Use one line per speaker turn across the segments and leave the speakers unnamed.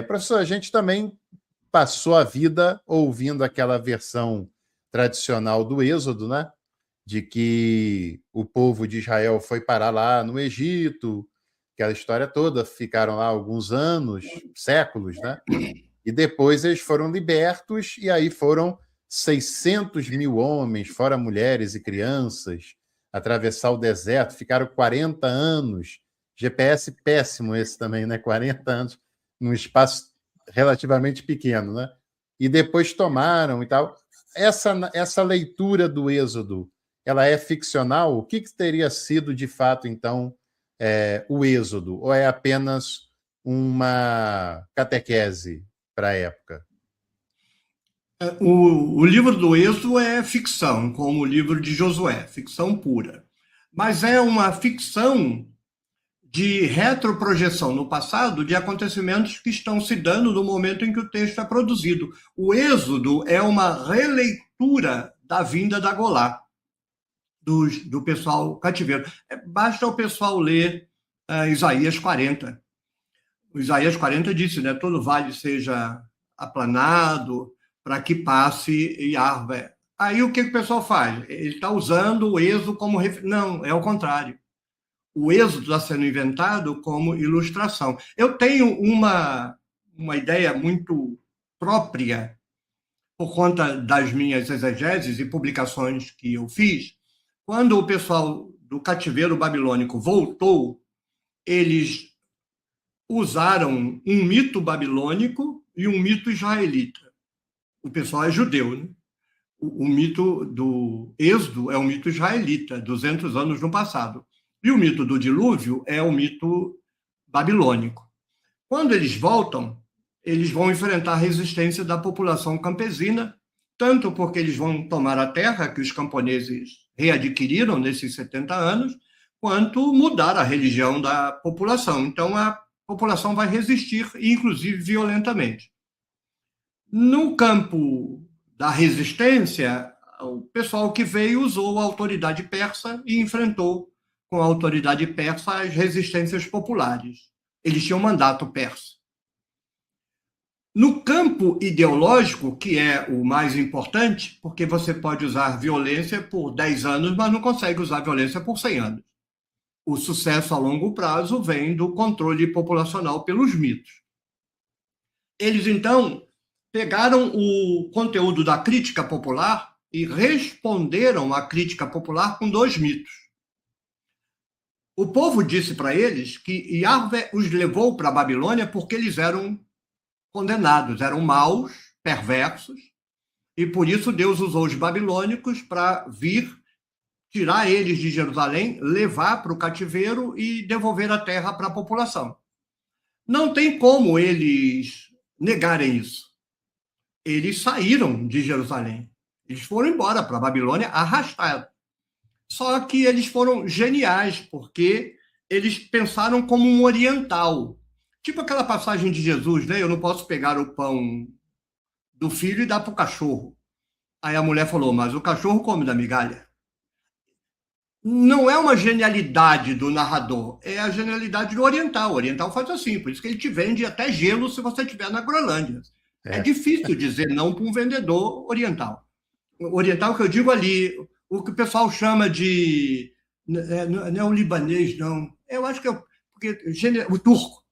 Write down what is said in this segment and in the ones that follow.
Professor, a gente também passou a vida ouvindo aquela versão tradicional do Êxodo, né? De que o povo de Israel foi parar lá no Egito, aquela história toda, ficaram lá alguns anos, séculos, né? E depois eles foram libertos, e aí foram 600 mil homens, fora mulheres e crianças, atravessar o deserto, ficaram 40 anos. GPS péssimo esse também, né? 40 anos num espaço relativamente pequeno, né? E depois tomaram e tal. Essa leitura do Êxodo, ela é ficcional? O que teria sido, de fato, então, o Êxodo? Ou é apenas uma catequese para a época?
O livro do Êxodo é ficção, como o livro de Josué, ficção pura. Mas é uma ficção de retroprojeção no passado de acontecimentos que estão se dando no momento em que o texto é produzido. O Êxodo é uma releitura da vinda da Golá, do pessoal cativeiro. Basta o pessoal ler Isaías 40. O Isaías 40 disse, né? Todo vale seja aplanado para que passe Yahvé. Aí o que o pessoal faz? Ele está usando o Êxodo como referência. Não, é o contrário. O Êxodo está sendo inventado como ilustração. Eu tenho uma ideia muito própria, por conta das minhas exegeses e publicações que eu fiz. Quando o pessoal do cativeiro babilônico voltou, eles usaram um mito babilônico e um mito israelita. O pessoal é judeu, né? O mito do Êxodo é um mito israelita, 200 anos no passado. E o mito do dilúvio é o mito babilônico. Quando eles voltam, eles vão enfrentar a resistência da população campesina, tanto porque eles vão tomar a terra que os camponeses readquiriram nesses 70 anos, quanto mudar a religião da população. Então, a população vai resistir, inclusive violentamente. No campo da resistência, o pessoal que veio usou a autoridade persa e enfrentou com a autoridade persa as resistências populares. Eles tinham mandato persa. No campo ideológico, que é o mais importante, porque você pode usar violência por 10 anos, mas não consegue usar violência por 100 anos. O sucesso a longo prazo vem do controle populacional pelos mitos. Eles, então, pegaram o conteúdo da crítica popular e responderam à crítica popular com 2 mitos. O povo disse para eles que Yahvé os levou para a Babilônia porque eles eram condenados, eram maus, perversos, e por isso Deus usou os babilônicos para vir tirar eles de Jerusalém, levar para o cativeiro e devolver a terra para a população. Não tem como eles negarem isso. Eles saíram de Jerusalém. Eles foram embora para a Babilônia arrastados. Só que eles foram geniais, porque eles pensaram como um oriental. Tipo aquela passagem de Jesus, né? Eu não posso pegar o pão do filho e dar para o cachorro. Aí a mulher falou, mas o cachorro come da migalha. Não é uma genialidade do narrador, é a genialidade do oriental. O oriental faz assim, por isso que ele te vende até gelo se você estiver na Groenlândia. É difícil dizer não para um vendedor oriental. O oriental que eu digo ali, o que o pessoal chama de... Não é o libanês, não. Eu acho que é o turco.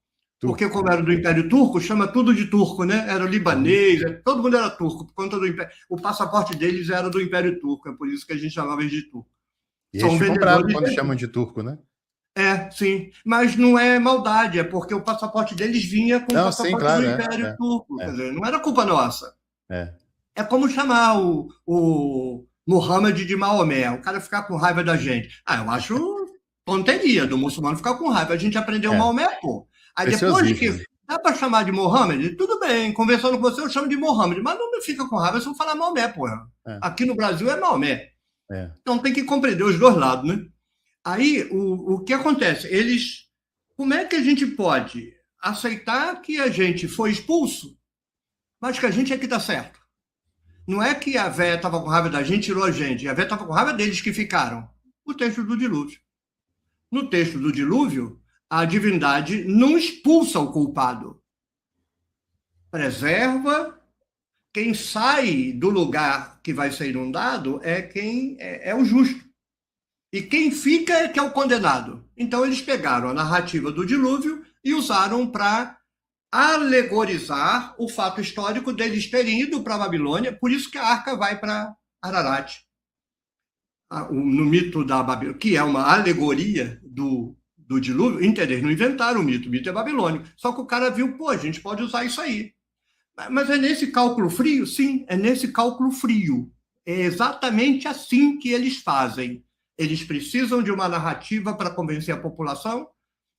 Porque como era do Império Turco, chama tudo de turco, né? Era o libanês, todo mundo era turco, por conta do Império. O passaporte deles era do Império Turco, é por isso que a gente chamava eles de turco.
E eles ficam bravos quando chamam de turco, né?
Sim. Mas não é maldade, é porque o passaporte deles vinha com o passaporte do Império Turco. Quer dizer, não era culpa nossa. É como chamar o Muhammad de Maomé, o cara ficar com raiva da gente. Eu acho tonteria do muçulmano ficar com raiva. A gente aprendeu Maomé, pô. Aí depois de que dá para chamar de Mohammed, tudo bem, conversando com você eu chamo de Mohammed, mas não me fica com raiva se eu falar Maomé, pô. Aqui no Brasil é Maomé. Então tem que compreender os dois lados, né? Aí o que acontece? Como é que a gente pode aceitar que a gente foi expulso, mas que a gente é que está certo? Não é que a véia estava com raiva da gente e tirou a gente, a véia estava com raiva deles que ficaram. O texto do dilúvio. No texto do dilúvio, a divindade não expulsa o culpado. preserva. Quem sai do lugar que vai ser inundado é quem é o justo. E quem fica é que é o condenado. Então eles pegaram a narrativa do dilúvio e usaram para alegorizar o fato histórico deles terem ido para a Babilônia, por isso que a arca vai para Ararat. No mito da Babilônia, que é uma alegoria do dilúvio, eles não inventaram o mito é babilônico. Só que o cara viu, pô, a gente pode usar isso aí. Mas é nesse cálculo frio? Sim, é nesse cálculo frio. É exatamente assim que eles fazem. Eles precisam de uma narrativa para convencer a população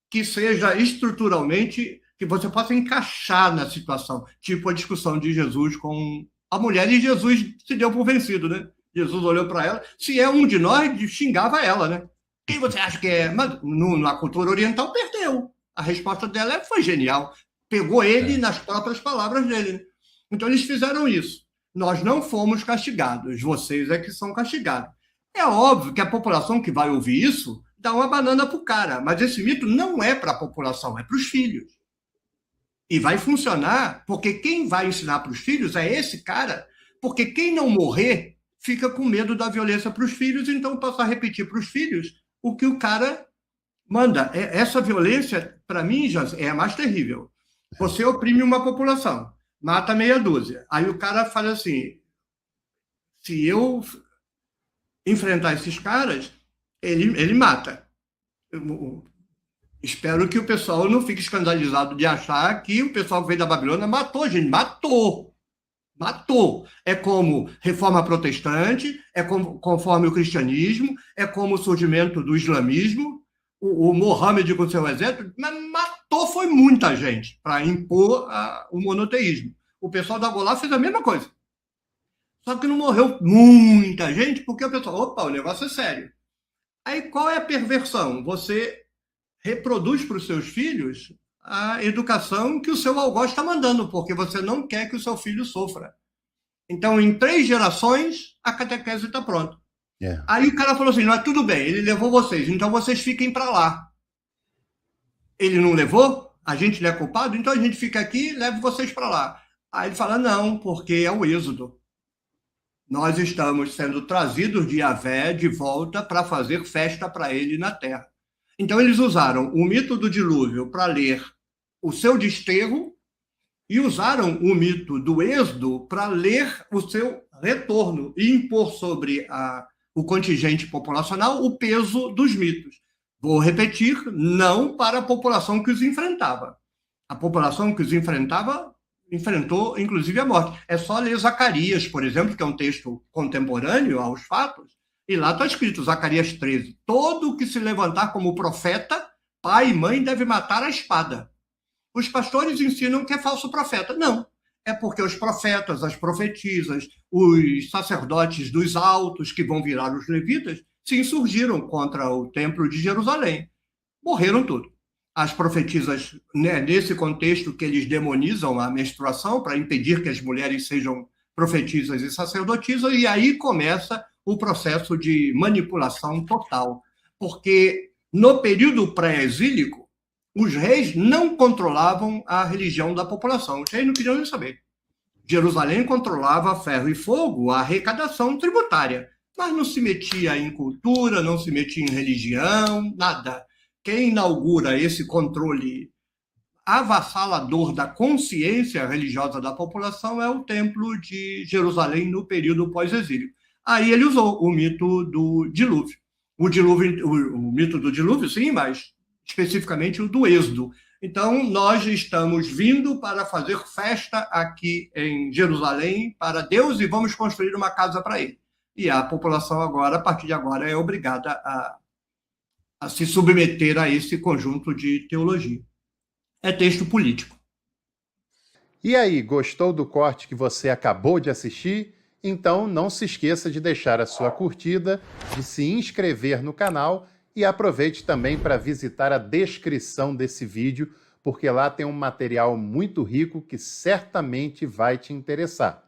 que seja estruturalmente, que você possa encaixar na situação. Tipo a discussão de Jesus com a mulher, e Jesus se deu por vencido, né? Jesus olhou para ela. Se é um de nós, xingava ela, né? Quem você acha que é? Mas na cultura oriental, perdeu. A resposta dela foi genial. Pegou ele nas próprias palavras dele. Né? Então, eles fizeram isso. Nós não fomos castigados, vocês é que são castigados. É óbvio que a população que vai ouvir isso dá uma banana para o cara, mas esse mito não é para a população, é para os filhos. E vai funcionar porque quem vai ensinar para os filhos é esse cara, porque quem não morrer fica com medo da violência para os filhos, então passa a repetir para os filhos o que o cara manda. Essa violência, para mim, já é a mais terrível. Você oprime uma população, mata meia dúzia. Aí o cara fala assim, se eu enfrentar esses caras, ele mata. Espero que o pessoal não fique escandalizado de achar que o pessoal que veio da Babilônia matou, gente. Matou. É como reforma protestante, é conforme o cristianismo, é como o surgimento do islamismo, o Mohammed com seu exército, mas matou foi muita gente para impor o monoteísmo. O pessoal da Golá fez a mesma coisa. Só que não morreu muita gente, porque o pessoal, opa, o negócio é sério. Aí qual é a perversão? Você reproduz para os seus filhos a educação que o seu algoz está mandando, porque você não quer que o seu filho sofra. Então, em 3 gerações, a catequese está pronta.
Yeah.
Aí o cara falou assim, não, tudo bem, ele levou vocês, então vocês fiquem para lá. Ele não levou? A gente não é culpado? Então a gente fica aqui e leva vocês para lá. Aí ele fala, não, porque é o êxodo. Nós estamos sendo trazidos de Yahvé de volta para fazer festa para ele na terra. Então eles usaram o mito do dilúvio para ler o seu desterro e usaram o mito do êxodo para ler o seu retorno e impor sobre o contingente populacional o peso dos mitos. Vou repetir, não para a população que os enfrentava. A população que os enfrentava enfrentou, inclusive, a morte. É só ler Zacarias, por exemplo, que é um texto contemporâneo aos fatos, e lá está escrito, Zacarias 13, todo que se levantar como profeta, pai e mãe deve matar a espada. Os pastores ensinam que é falso profeta. Não, é porque os profetas, as profetisas, os sacerdotes dos altos, que vão virar os levitas, se insurgiram contra o templo de Jerusalém. Morreram tudo. As profetisas, né, nesse contexto que eles demonizam a menstruação para impedir que as mulheres sejam profetisas e sacerdotisas, e aí começa o processo de manipulação total. Porque no período pré-exílico, os reis não controlavam a religião da população. Os reis não queriam nem saber. Jerusalém controlava a ferro e fogo a arrecadação tributária, mas não se metia em cultura, não se metia em religião, nada. Quem inaugura esse controle avassalador da consciência religiosa da população é o Templo de Jerusalém no período pós-exílio. Aí ele usou o mito do dilúvio. O mito do dilúvio, sim, mas especificamente o do êxodo. Então, nós estamos vindo para fazer festa aqui em Jerusalém para Deus e vamos construir uma casa para ele. E a população agora, a partir de agora, é obrigada a se submeter a esse conjunto de teologia. É texto político.
E aí, gostou do corte que você acabou de assistir? Então não se esqueça de deixar a sua curtida, de se inscrever no canal e aproveite também para visitar a descrição desse vídeo, porque lá tem um material muito rico que certamente vai te interessar.